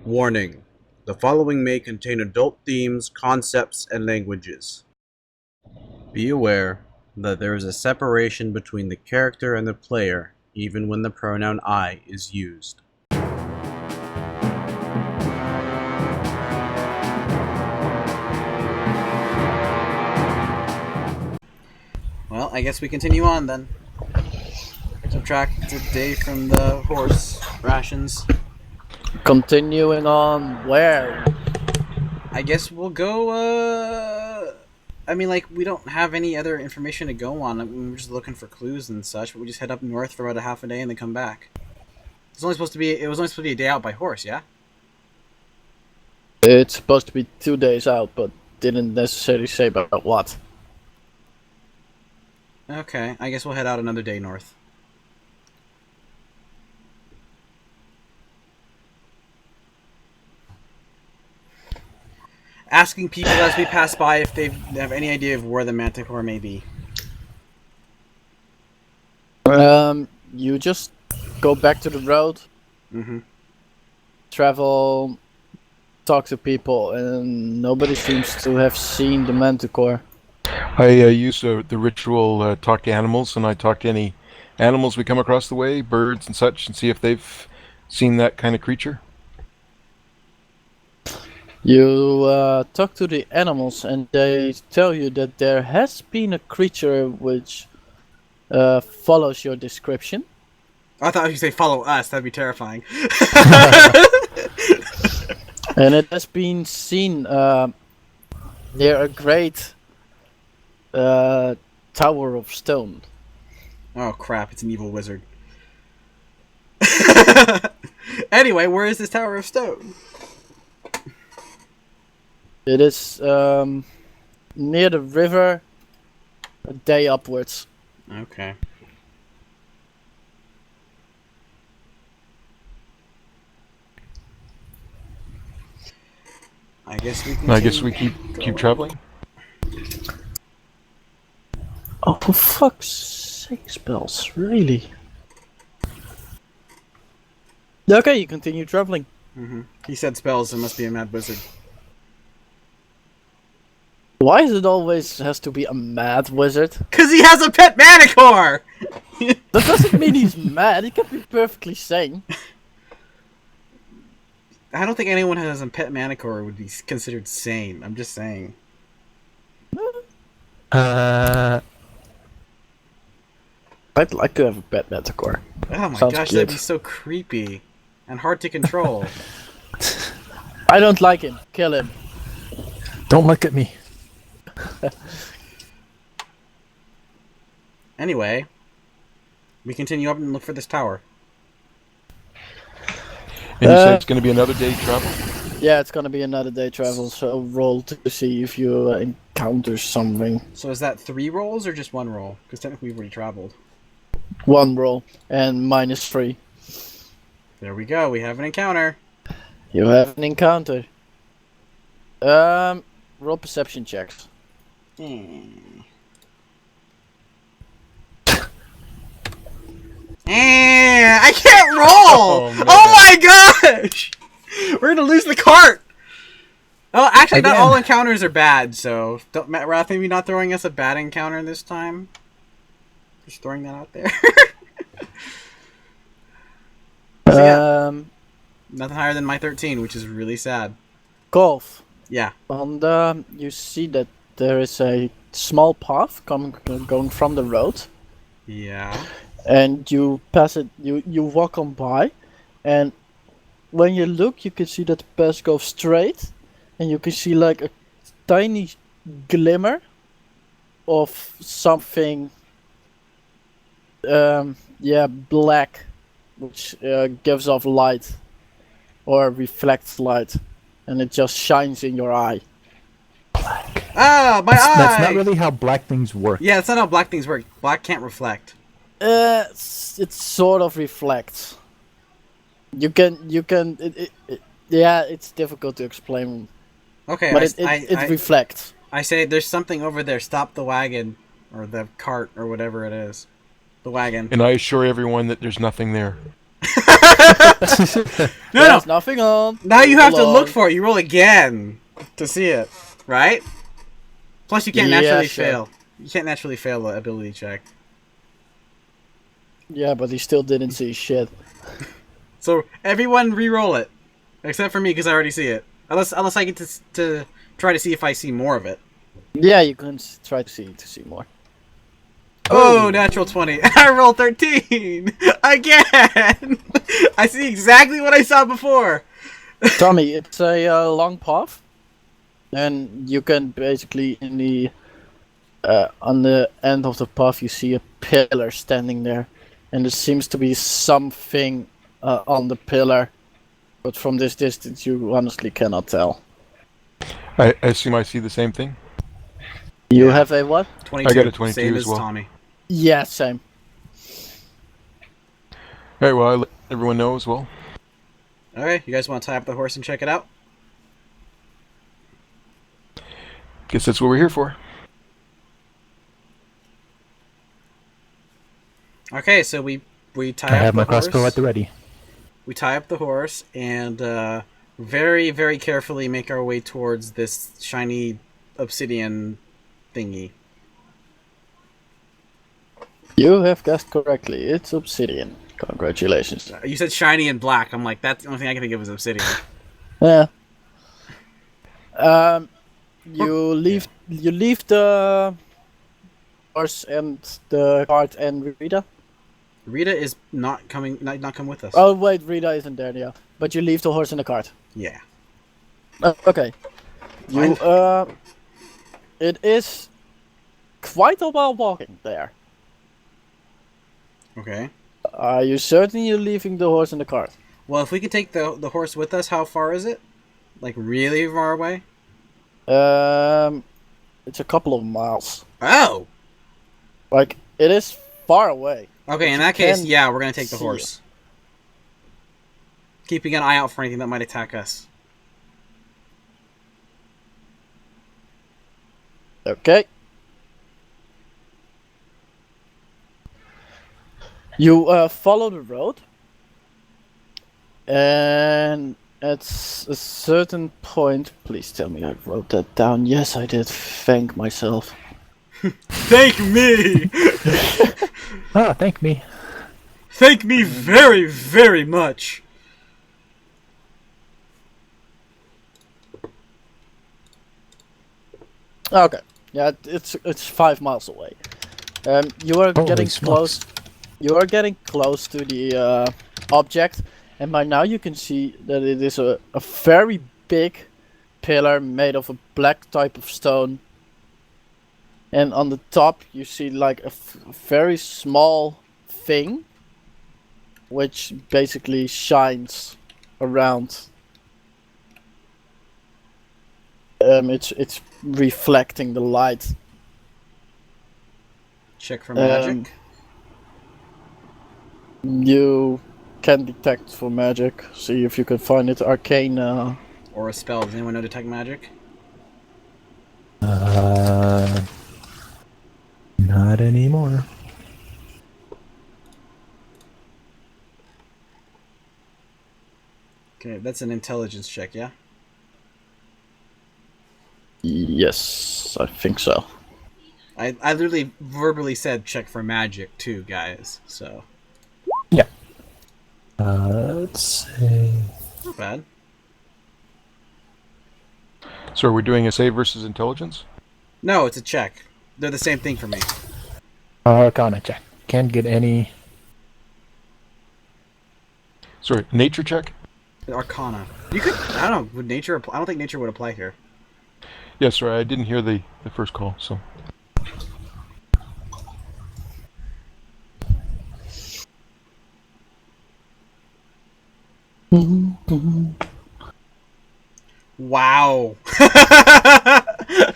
Warning: the following may contain adult themes, concepts, and languages. Be aware that there is a separation between the character and the player, even when the pronoun I is used. Well, I guess we continue on then. Subtract a day from the horse rations. Continuing on where? I guess we'll go, I mean, like, we don't have any other information to go on. I mean, we're just looking for clues and such, but we just head up north for about a half a day and then come back. It was only supposed to be a day out by horse, yeah? It's supposed to be 2 days out, but didn't necessarily say about what. Okay, I guess we'll head out another day north. Asking people as we pass by if they have any idea of where the manticore may be. You just go back to the road, travel, talk to people, and nobody seems to have seen the manticore. I use the ritual talk to animals, and I talk to any animals we come across the way, birds and such, and see if they've seen that kind of creature. You talk to the animals, and they tell you that there has been a creature which follows your description. I thought you say follow us. That'd be terrifying. And it has been seen near a great tower of stone. Oh crap! It's an evil wizard. Anyway, where is this tower of stone? It is near the river, a day upwards. Okay. I guess we keep traveling. Oh, for fuck's sake, spells, really? Okay, you continue traveling. He said spells, it must be a mad wizard. Why is it always has to be a mad wizard? Cause he has a pet manticore! That doesn't mean he's mad, he can be perfectly sane. I don't think anyone who has a pet manticore would be considered sane. I'm just saying. I'd like to have a pet manticore. Oh my Sounds gosh, cute. that'd be so creepy. And hard to control. I don't like him. Kill him. Don't look at me. Anyway, we continue up and look for this tower. And you said it's going to be another day travel? Yeah, it's gonna be another day travel, so roll to see if you encounter something. So is that 3 rolls or just 1 roll? Because technically we've already traveled. 1 roll, and -3. There we go, we have an encounter. You have an encounter. Roll perception checks. I can't roll! Oh my gosh! We're gonna lose the cart! Oh, actually, not all encounters are bad, so... Matt Wrath, maybe not throwing us a bad encounter this time? Just throwing that out there. So, yeah, nothing higher than my 13, which is really sad. Golf. Yeah. And you see that there is a small path going from the road. Yeah. And you pass it, you walk on by, and when you look, you can see that the path goes straight, and you can see like a tiny glimmer of something, black, which gives off light, or reflects light, and it just shines in your eye. Black. Ah, my eye! That's not really how black things work. Yeah, that's not how black things work. Black can't reflect. It sort of reflects. Yeah, it's difficult to explain. Okay, But it reflects. I say there's something over there. Stop the wagon. Or the cart, or whatever it is. The wagon. And I assure everyone that there's nothing there. No, There's nothing on. Now you have to Hold look on. for it. You roll again to see it, right? Plus, you can't Yeah, naturally sure. fail. You can't naturally fail the ability check. Yeah, but he still didn't see shit. So everyone re-roll it, except for me because I already see it. Unless I get to try to see if I see more of it. Yeah, you can try to see more. Oh, natural 20. I rolled 13 again. I see exactly what I saw before. Tommy, it's a long path, and you can basically in the on the end of the path you see a pillar standing there, and there seems to be something on the pillar, but from this distance you honestly cannot tell. I assume I see the same thing. You Yeah. have a what? 22. I got a 22 same as well. Tommy. Yeah, same. Alright, well, I let everyone know as well. Okay, you guys want to tie up the horse and check it out? Guess that's what we're here for. Okay, so we tie I up have the my horse. crossbow at the ready. We tie up the horse and very, very carefully make our way towards this shiny obsidian thingy. You have guessed correctly. It's obsidian. Congratulations. You said shiny and black. I'm like, that's the only thing I can think of is obsidian. Yeah. You leave the horse and the cart and Rita. Rita is not coming. Not come with us. Oh wait, Rita isn't there, yeah. But you leave the horse in the cart. Yeah. Okay. You it is quite a while walking there. Okay. Are you certain you're leaving the horse in the cart? Well, if we could take the horse with us, how far is it? Like really far away? It's a couple of miles. Oh. Like it is far away. Okay, in you that case, can yeah, we're gonna take the see horse. Keeping an eye out for anything that might attack us. Okay. You follow the road, and at a certain point, please tell me I wrote that down. Yes, I did. Thank myself. Thank me! Ah, thank me. Thank me very, very much! Okay. Yeah, it's 5 miles away. You are Holy getting smokes. close. You are getting close to the object, and by now you can see that it is a very big pillar made of a black type of stone. And on the top you see like a very small thing, which basically shines around. It's reflecting the light. Check for magic. You can detect for magic. See if you can find it. Arcane. Or a spell. Does anyone know detect magic? Not anymore. Okay, that's an intelligence check, yeah? Yes, I think so. I literally verbally said check for magic too, guys, so. Yeah. Let's see. Not bad. So are we doing a save versus intelligence? No, it's a check. They're the same thing for me. Arcana check. Can't get any. Sorry, nature check? Arcana. You could, I don't know, would nature apply? I don't think nature would apply here. Yeah, sorry, I didn't hear the first call, so. Wow.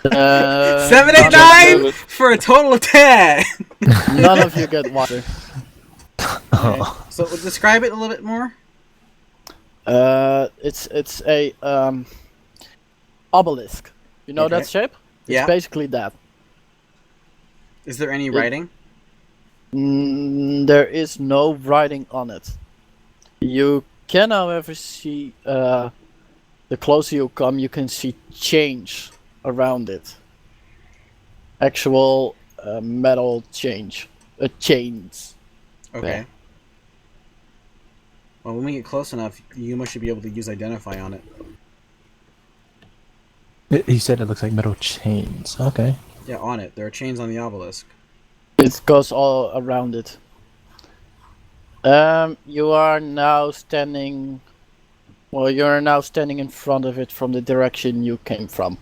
Uh, 7, 8, 9 for a total of 10. None of you get water. Okay. So describe it a little bit more. It's a obelisk. You know Okay. that shape? It's Yeah. basically that. Is there any writing? There is no writing on it. You can, however, see the closer you come, you can see change around it. Actual metal chains. Okay. Yeah. Well, when we get close enough, Yuma should be able to use identify on it. He said it looks like metal chains. Okay. Yeah, on it. There are chains on the obelisk. It goes all around it. You are now standing. Well, you're now standing in front of it from the direction you came from.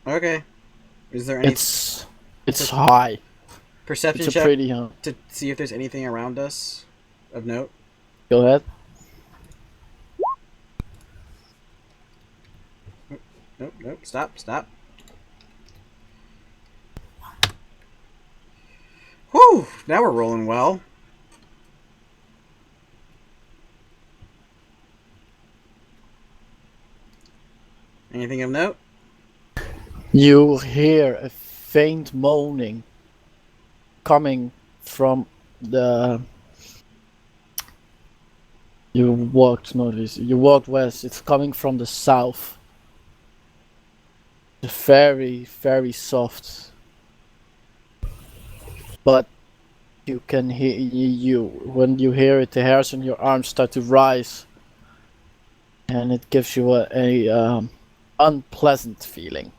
Okay. Is there any It's high. perception It's a check pretty high. to see if there's anything around us of note? Go ahead. Nope. Stop. Whew! Now we're rolling well. Anything of note? You hear a faint moaning coming from the. You walked northeast. You walked west. It's coming from the south. It's very, very soft. But you can hear when you hear it, the hairs on your arms start to rise, and it gives you a unpleasant feeling,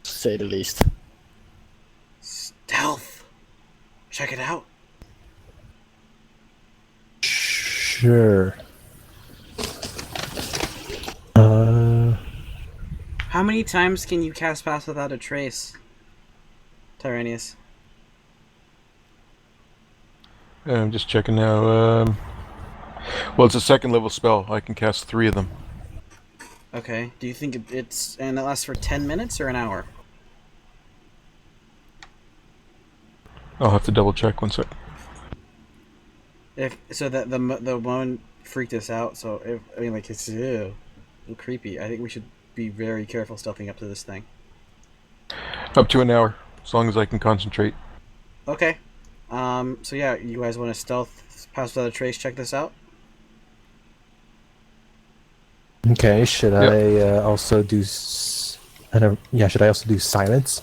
to say the least. Stealth. Check it out. Sure. How many times can you cast Pass Without a Trace, Tyraneus? I'm just checking now. Well, it's a second level spell. I can cast 3 of them. Okay. Do you think it's and it lasts for 10 minutes or an hour? I'll have to double check one sec. If so, that the one freaked us out. So it's a little creepy. I think we should be very careful stealthing up to this thing. Up to an hour, as long as I can concentrate. Okay. So yeah, you guys want to stealth Pass Without a Trace? Check this out. Okay. Should Yep. I also do? Yeah. Should I also do silence?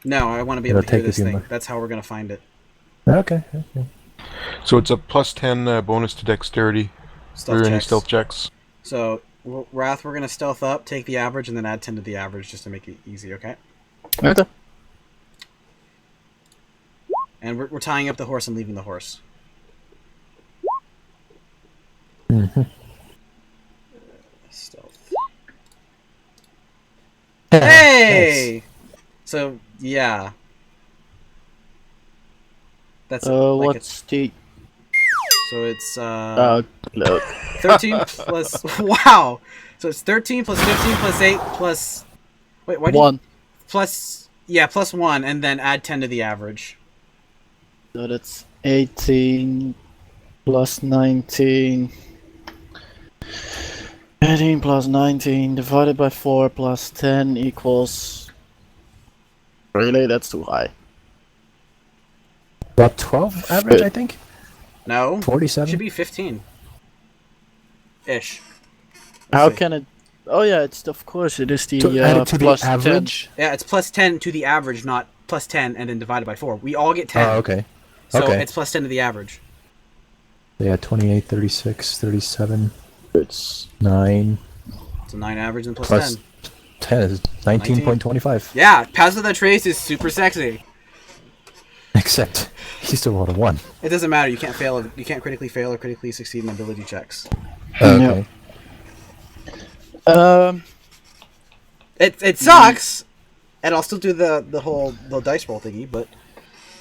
No, I want to be able to hear It'll take a this few thing. more. That's how we're gonna find it. Okay. So it's a plus 10 bonus to dexterity Stealth for any checks. stealth checks. So Wrath, we're gonna stealth up, take the average, and then add 10 to the average just to make it easy. Okay. Okay. And we're tying up the horse and leaving the horse. Mhm. Stealth. Hey! So, yeah. That's like What's the? so it's Look. 13 plus wow. So it's 13 plus 15 plus 8 plus wait, why do you, 1. plus plus 1 and then add 10 to the average. So that's 18 plus 19. 18 plus 19 divided by 4 plus 10 equals. Really? That's too high. About 12 average, I think. No. 47. Should be 15. Ish. How see. can it? Oh yeah, it's of course it is the Add it to plus the average. Yeah, it's plus 10 to the average, not plus 10 and then divided by 4. We all get 10. Oh, okay. So okay. it's plus 10 to the average. Yeah, 28, 36, 37, 10. It's 9. So 9 average and plus Plus 10. 10 is 19.25. Yeah, Pass Without a Trace is super sexy. Except, he still rolled a 1. It doesn't matter. You can't fail. You can't critically fail or critically succeed in ability checks. Okay. It sucks, and I'll still do the whole dice roll thingy. But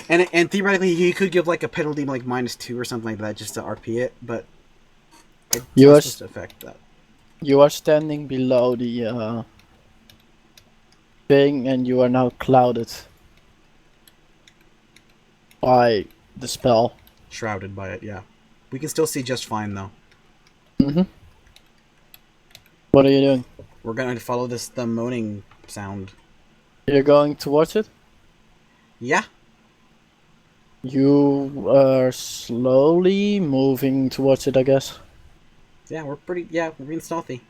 and theoretically, he could give like a penalty like -2 or something like that just to RP it. But it's You not are supposed to affect that. You are standing below the thing, and you are now clouded by the spell. Shrouded by it. Yeah, we can still see just fine though. Mm-hmm. What are you doing? We're gonna follow the moaning sound. You're going towards it? Yeah. You are slowly moving towards it, I guess. Yeah, we're pretty. Yeah, we're being stealthy.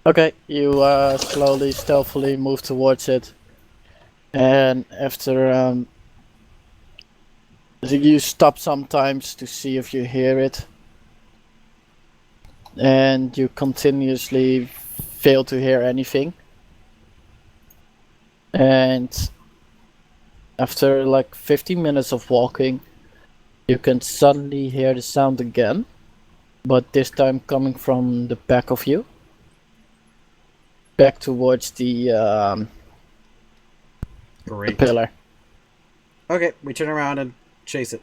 Okay, you slowly, stealthily move towards it, and after you stop sometimes to see if you hear it, and you continuously fail to hear anything. And after like 15 minutes of walking, you can suddenly hear the sound again, but this time coming from the back of you, back towards the Great. pillar. Okay, we turn around and chase it.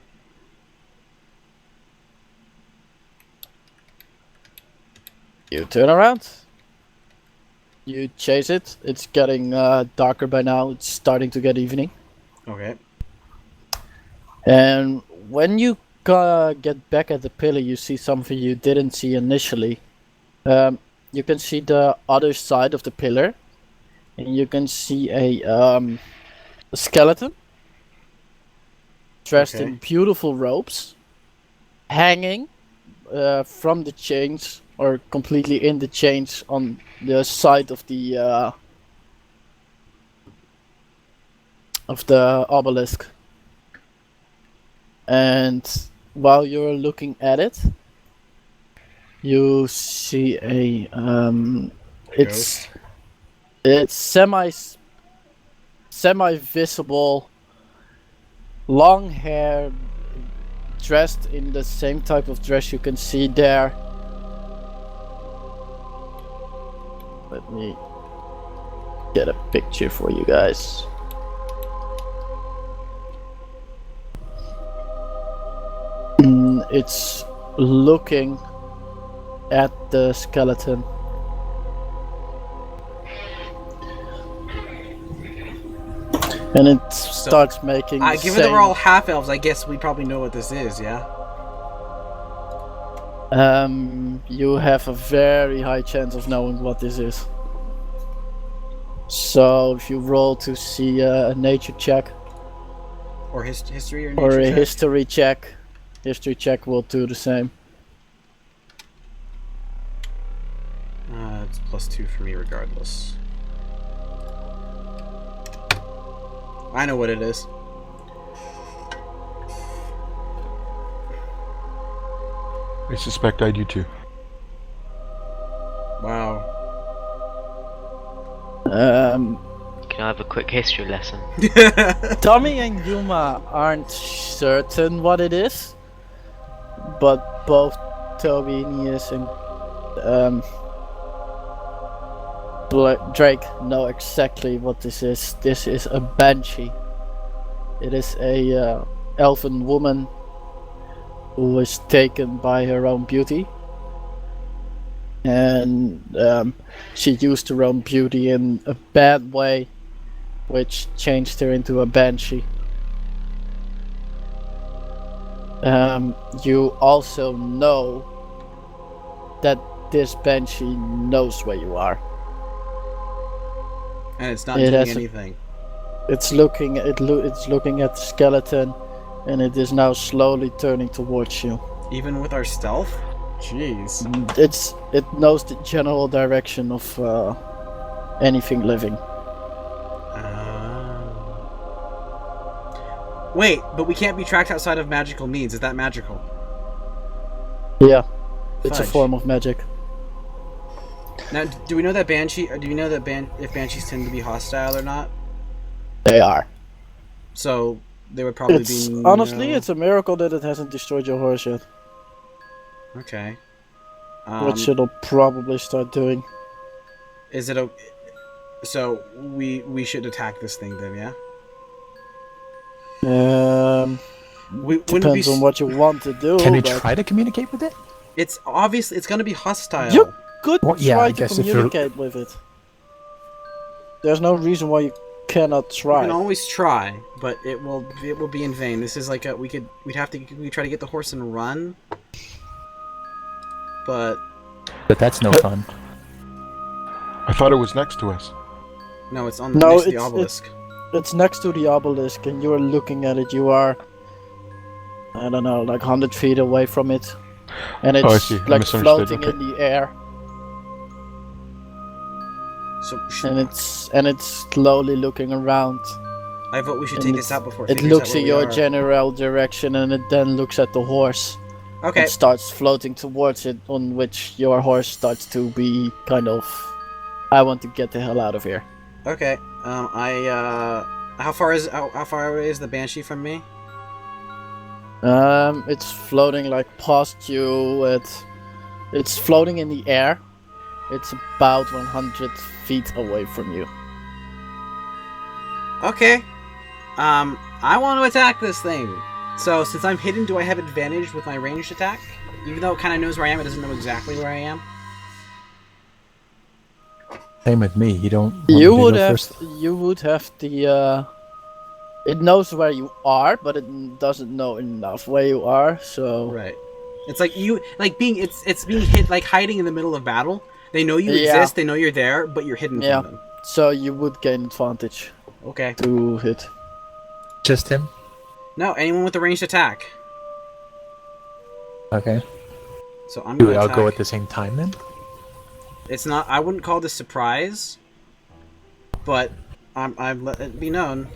You turn around. You chase it. It's getting darker by now. It's starting to get evening. Okay. And when you get back at the pillar, you see something you didn't see initially. You can see the other side of the pillar, and you can see a skeleton dressed in beautiful robes, hanging from the chains, or completely in the chains on the side of the obelisk. And while you're looking at it, you see a it's semi visible, long hair, dressed in the same type of dress you can see there. Let me get a picture for you guys. It's looking at the skeleton. And it starts making given that we're all half elves, I guess we probably know what this is, yeah? You have a very high chance of knowing what this is. So if you roll to see a nature check. Or history or nature or a check? history check. History check will do the same. It's +2 for me regardless. I know what it is. I suspect I do too. Wow. Can I have a quick history lesson? Tommy and Yuma aren't certain what it is, but both Tyraneus and Drake know exactly what this is. This is a Banshee. It is a elven woman who was taken by her own beauty, and she used her own beauty in a bad way, which changed her into a Banshee. You also know that this Banshee knows where you are. And it's not doing anything. It's looking at the skeleton, and it is now slowly turning towards you. Even with our stealth? Jeez. It knows the general direction of anything living. Wait, but we can't be tracked outside of magical means. Is that magical? Yeah, it's a Fudge. form of magic. Now, do we know that Banshee? Or do we know that if Banshees tend to be hostile or not? They are. So they would probably be. Honestly, it's a miracle that it hasn't destroyed your horse yet. Okay. Which it'll probably start doing. Is it so we should attack this thing then, yeah? Depends on what you want to do. Can I try to communicate with it? It's obviously it's going to be hostile. You could yeah, try I to guess if communicate with it. There's no reason why you cannot try. We can always try, but it will be in vain. This is like we'd try to get the horse and run, but that's no fun. I thought it was next to us. no, it's on No, next to the it's- obelisk. It's next to the obelisk, and you're looking at it. You are I don't know, like 100 feet away from it. And Oh, I it's see. I like misunderstood, floating okay. in the air. So And it's slowly looking around. I vote we should And take this out before it figures looks out where in we your are. general direction, and it then looks at the horse. Okay. And starts floating towards it, on which your horse starts to be kind of, I want to get the hell out of here. Okay. How far away is the Banshee from me? It's floating like past you. It's floating in the air. It's about 100 feet away from you. Okay. I want to attack this thing. So, since I'm hidden, do I have advantage with my ranged attack? Even though it kind of knows where I am, it doesn't know exactly where I am. Same with me. You don't. Want You me to would go have. first? You would have the. It knows where you are, but it doesn't know enough where you are. So. Right. It's like it's being hit, like hiding in the middle of battle. They know you Yeah. exist, they know you're there, but you're hidden Yeah. from them. So you would gain advantage Okay. to hit. Just him. No, anyone with a ranged attack. Okay. So I'm Do gonna I'll attack. go at the same time then. It's not. I wouldn't call this surprise, but I'm let it be known.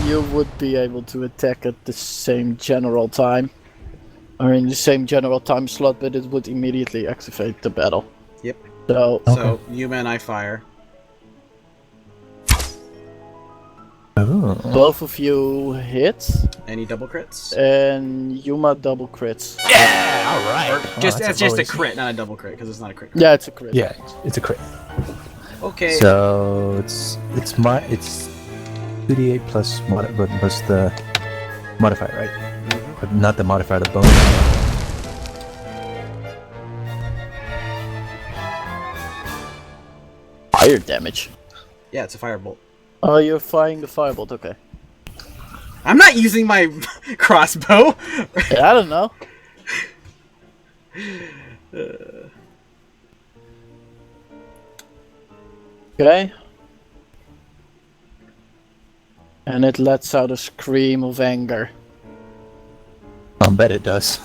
You would be able to attack at the same general time, or in the same general time slot, but it would immediately activate the battle. Yep. So. So Yuma and I fire. Oh. Both of you hit, Any double crits? and Yuma double crits. Yeah. All right. Or just it's just a crit, not a double crit, because it's not a crit. Yeah, it's a crit. Yeah, it's a crit. Okay. So it's 2d8 plus plus the modifier, right? Mhm. But not the modifier, the bonus. Fire damage. Yeah, it's a firebolt. Oh, you're firing the firebolt. Okay. I'm not using my crossbow. Yeah, I don't know. Okay. And it lets out a scream of anger. I bet it does.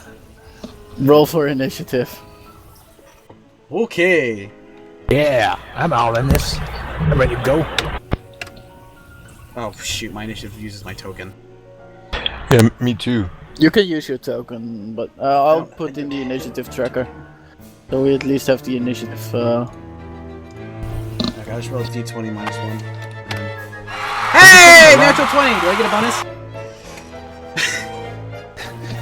Roll for initiative. Okay. Yeah, I'm all in this. I'm ready to go. Oh shoot, my initiative uses my token. Yeah, me too. You can use your token, but I'll No, put in the initiative tracker. So we at least have the initiative. Okay, I just rolled d20 minus 1. Hey! Natural 20! Do I get a bonus?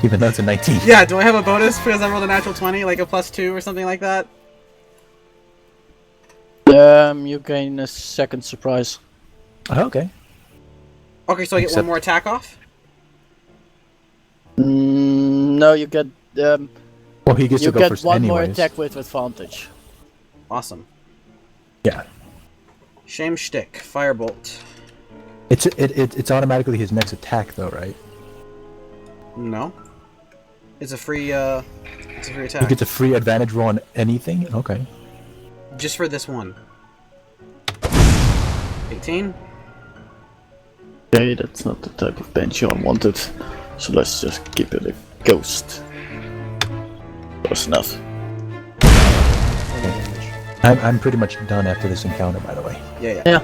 Even though it's a 19. Yeah, do I have a bonus because I rolled a natural 20? Like a +2 or something like that? You gain a second surprise. Oh, okay. Okay, so I get one Except- more attack off? No, you get Well, he gets you to go get first one more anyways. attack with advantage. Awesome. Yeah. Shame shtick. Firebolt. It's automatically his next attack though, right? No. It's a free attack. He gets a free advantage roll on anything? Okay. Just for this one. 18? Okay, that's not the type of Banshee I wanted. So let's just keep it a ghost. Close enough. I'm pretty much done after this encounter, by the way. Yeah. Yeah.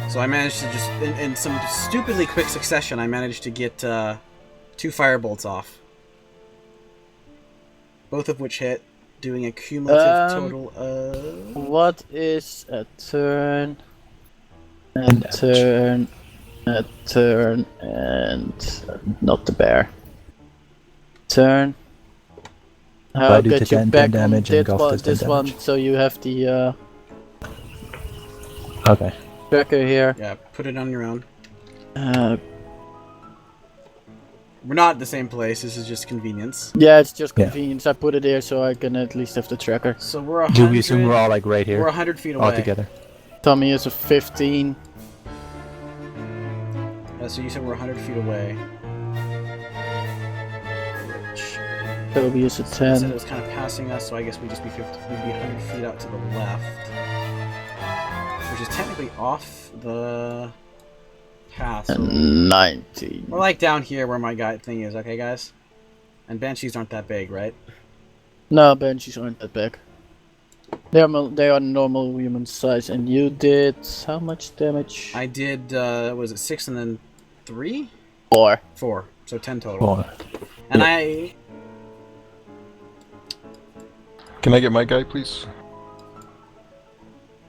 So I managed to just, in some stupidly quick succession, I managed to get 2 firebolts off. Both of which hit, doing a cumulative total of... What is a turn? And A turn. A turn. And not the bear. Turn. I I'll do get you 10 back on damage and Golf does 10 this one, damage. so you have the Okay. tracker here. Yeah, put it on your own. Uh, We're not at the same place, this is just convenience. yeah, it's just Yeah. convenience. I put it here so I can at least have the tracker. So we're 100... Do we assume we're all like right We're here? 100 feet away. All together? Tommy is a 15. So you said we're 100 feet away. Which... Toby is a You said it 10. was kind of passing us, so I guess we'd just be 50, we'd be 100 feet out to the left. Which is technically off the Castle. 19. We're like down here where my guy thing is, okay, guys? And banshees aren't that big, right? No, banshees aren't that big. They are normal human size, and you did how much damage? I did, was it 6 and then 3? 4. 4. So 10 total. 4. And Can I get my guy, please?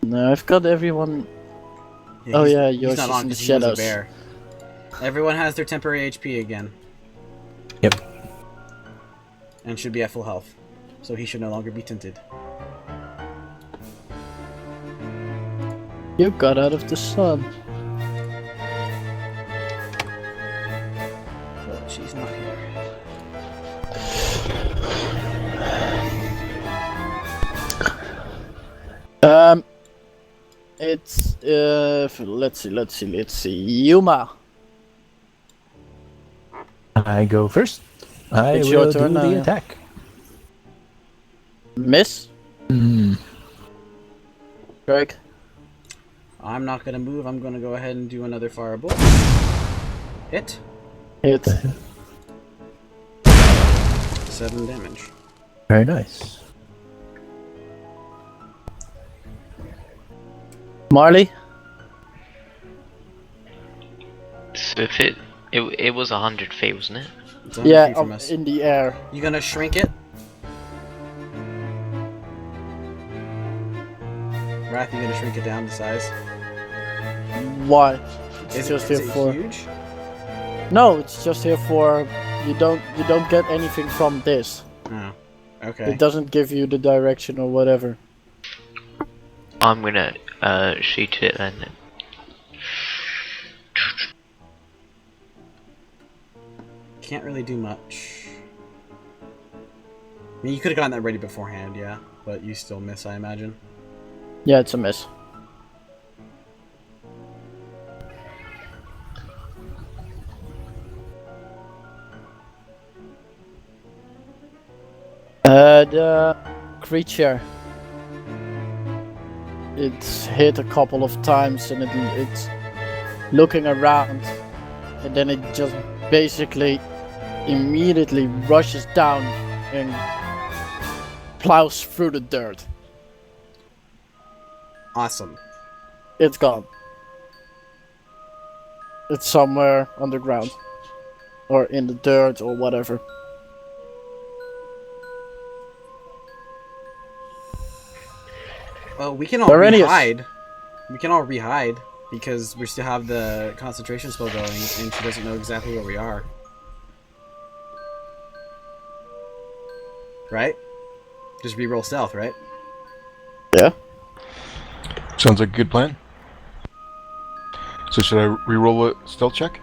No, I've got everyone. Oh yeah, yours not is on in the 'cause he was a shadows. bear. Everyone has their temporary HP again. Yep. And should be at full health. So he should no longer be tinted. You got out of the sun. But she's not here. It's let's see. Yuma. I go first. I It's will your turn do now, the yeah. attack. Miss. Greg. I'm not gonna move. I'm gonna go ahead and do another firebolt. Hit. Hit. 7 damage. Very nice. Marley. So if it was 100 feet, wasn't it? It's 100 Yeah, feet from us. in the air. You gonna shrink it? Wrath, you gonna shrink it down to size? Why? It's Is just it here for. huge? No, it's just here for. You don't get anything from this. Oh, okay. It doesn't give you the direction or whatever. I'm gonna shoot it then. Can't really do much. I mean, you could have gotten that ready beforehand, yeah, but you still miss, I imagine. Yeah, it's a miss. The creature. It's hit a couple of times and it's looking around, and then it just basically immediately rushes down and plows through the dirt. Awesome. It's gone. It's somewhere underground. Or in the dirt or whatever. Well, we can all Tyraneus. re-hide. We can all re-hide because we still have the concentration spell going, and she doesn't know exactly where we are. Right? Just re-roll stealth, right? Yeah. Sounds like a good plan. So should I re-roll a stealth check?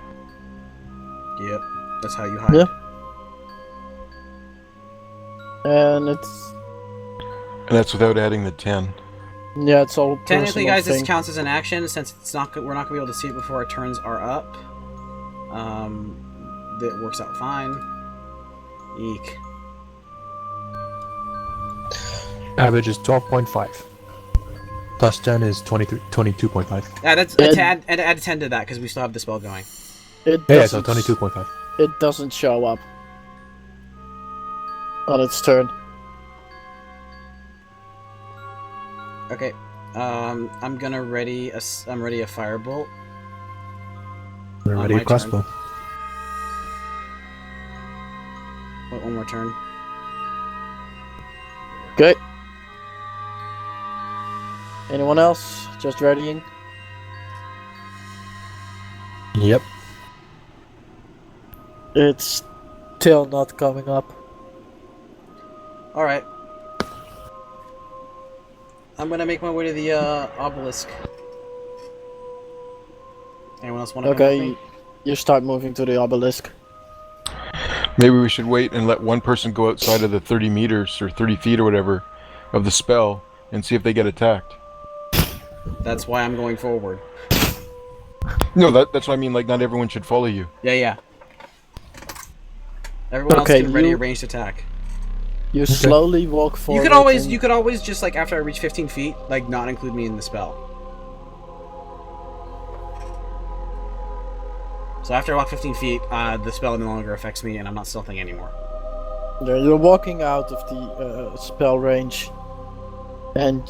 Yep. That's how you hide. Yeah. And it's And that's without adding the 10. yeah, it's all Technically, personal guys, this thing. counts as an action since we're not gonna be able to see it before our turns are up. That works out fine. Eek. Average is 12.5. Plus 10 is 22.5. Yeah, that's add 10 to that because we still have the spell going. It Yeah, so doesn't 22.5. It doesn't show up on its turn. Okay. I'm gonna ready a firebolt. We're On ready my a crossbow. Wait, one more turn. Okay. Anyone else? Just readying? Yep. It's still not coming up. All right. I'm gonna make my way to the obelisk. Anyone else want to come with Okay, me? you start moving to the obelisk. Maybe we should wait and let one person go outside of the 30 meters or 30 feet or whatever of the spell and see if they get attacked. That's why I'm going forward. No, that's what I mean. Like, not everyone should follow you. Yeah. Everyone else Okay, get ready a you- ranged attack. You slowly walk forward. You could always just like after I reach 15 feet, like not include me in the spell. So after I walk 15 feet, the spell no longer affects me, and I'm not stealthing anymore. Yeah, you're walking out of the spell range, and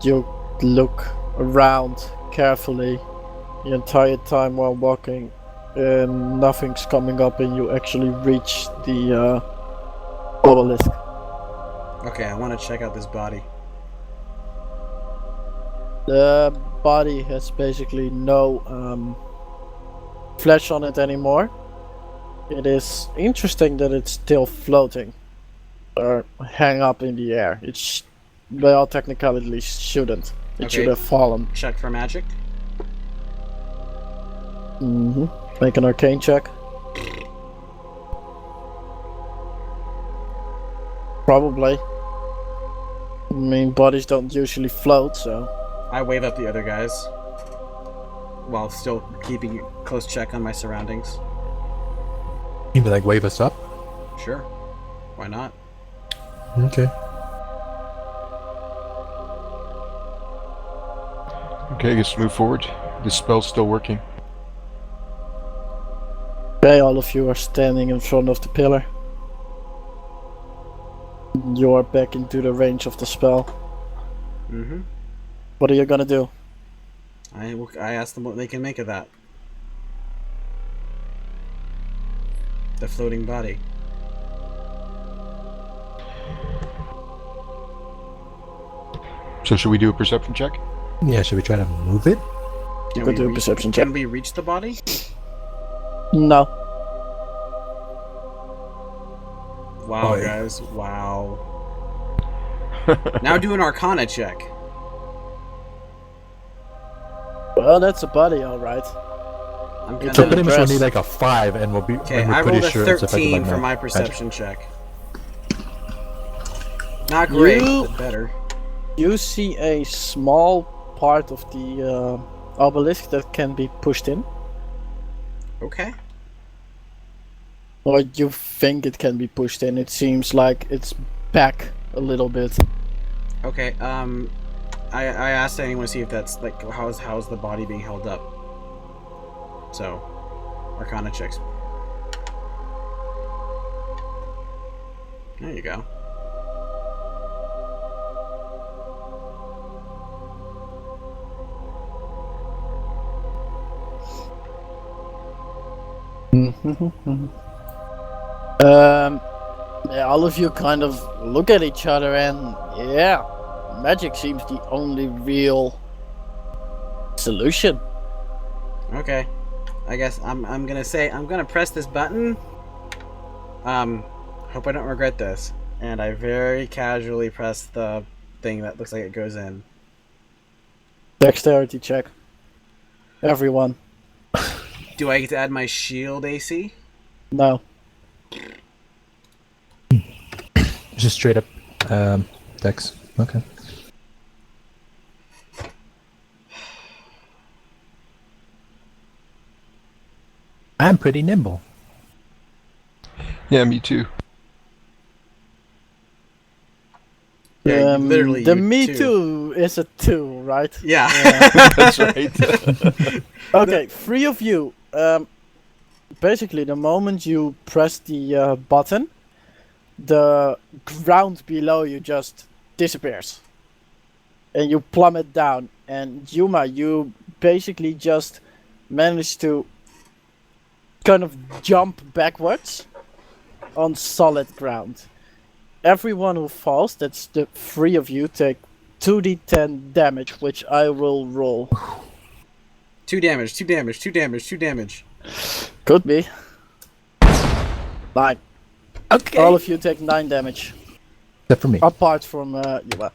you look around carefully the entire time while walking, and nothing's coming up, and you actually reach the obelisk. Okay, I want to check out this body. The body has basically no flesh on it anymore. It is interesting that it's still floating or hang up in the air. It's by all technicalities shouldn't. It Okay. should have fallen. Check for magic. Make an arcane check. Probably. I mean, bodies don't usually float, so. I wave up the other guys while still keeping a close check on my surroundings. You mean like wave us up? Sure. Why not? Okay. Okay, I guess move forward. This spell's still working. Okay, all of you are standing in front of the pillar. You are back into the range of the spell. Mm-hmm. What are you gonna do? I asked them what they can make of that. The floating body. So should we do a perception check? Yeah, should we try to move it? You could do a perception check. Can we reach the body? No. Wow, Oi. guys. Wow. Now do an Arcana check. Well, that's a body, alright. I'm It's So in pretty the much we'll dress. need like a 5 and we'll be Okay, and we're I pretty rolled a sure it's affected 13 by for my magic. perception check. Not great, You- but better. You see a small part of the obelisk that can be pushed in. Okay. Or you think it can be pushed in. It seems like it's back a little bit. Okay, I asked anyone to see if that's, like, how's the body being held up. So, Arcana checks. There you go. Yeah, all of you kind of look at each other and yeah, magic seems the only real solution. Okay. I guess I'm gonna press this button. Hope I don't regret this. And I very casually press the thing that looks like it goes in. Dexterity check. Everyone. Do I get to add my shield AC? No. Just straight up dex. Okay. I'm pretty nimble. Yeah, me too. Yeah, literally. The you me too. too is a 2, right? Yeah. That's right. Okay, 3 of you. Basically, the moment you press the button, the ground below you just disappears. And you plummet down. And Yuma, you basically just manage to kind of jump backwards on solid ground. Everyone who falls, that's the 3 of you, take 2d10 damage, which I will roll. 2 damage, 2 damage, 2 damage, 2 damage. Could be. 9. Okay. All of you take 9 damage. Except for me. Apart from Yuma.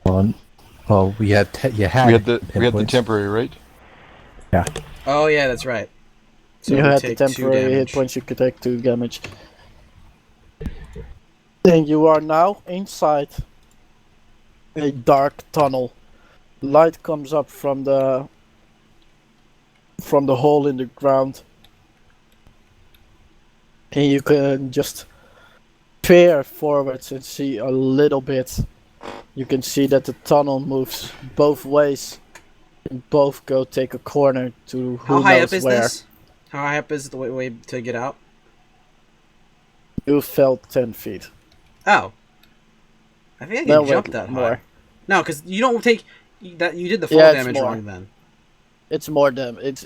Well, we had we had the points. temporary, right? Yeah. Oh yeah, that's right. So You we had the take 2 temporary hit damage. points, you could take 2 damage. And you are now inside a dark tunnel. Light comes up from the hole in the ground. And you can just peer forwards and see a little bit. You can see that the tunnel moves both ways. and both go take a corner to who How high knows up is where. this? How high up is the way to get out? You fell 10 feet. Oh. I think I No, can wait, jump that more. high. No, because you don't take that. You did the fall Yeah, it's damage more. wrong then. It's more damage.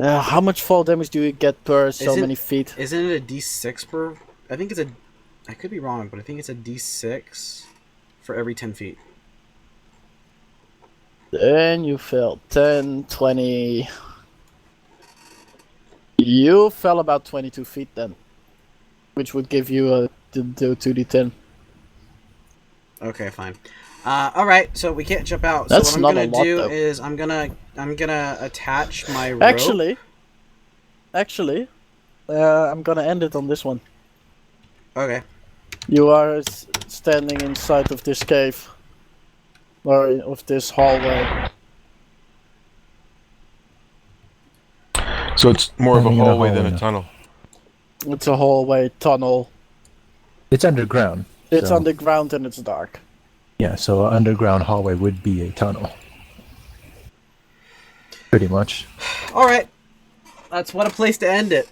How much fall damage do you get per so Isn't- many feet? Isn't it a D6 per? I think it's a. I could be wrong, but I think it's a D6 for every 10 feet. Then you fell 10, 20. You fell about 22 feet then. Which would give you a 2d10. Okay, fine. All right, so we can't jump out. That's so not what a I'm lot, gonna do though. is I'm gonna attach my rope. Actually, I'm gonna end it on this one. Okay. You are standing inside of this cave. Or of this hallway. So it's more of a Standing in a hallway than hallway a now. tunnel. It's a hallway, tunnel. It's underground. It's so, underground and it's dark. Yeah, so an underground hallway would be a tunnel. Pretty much. All right. That's what a place to end it.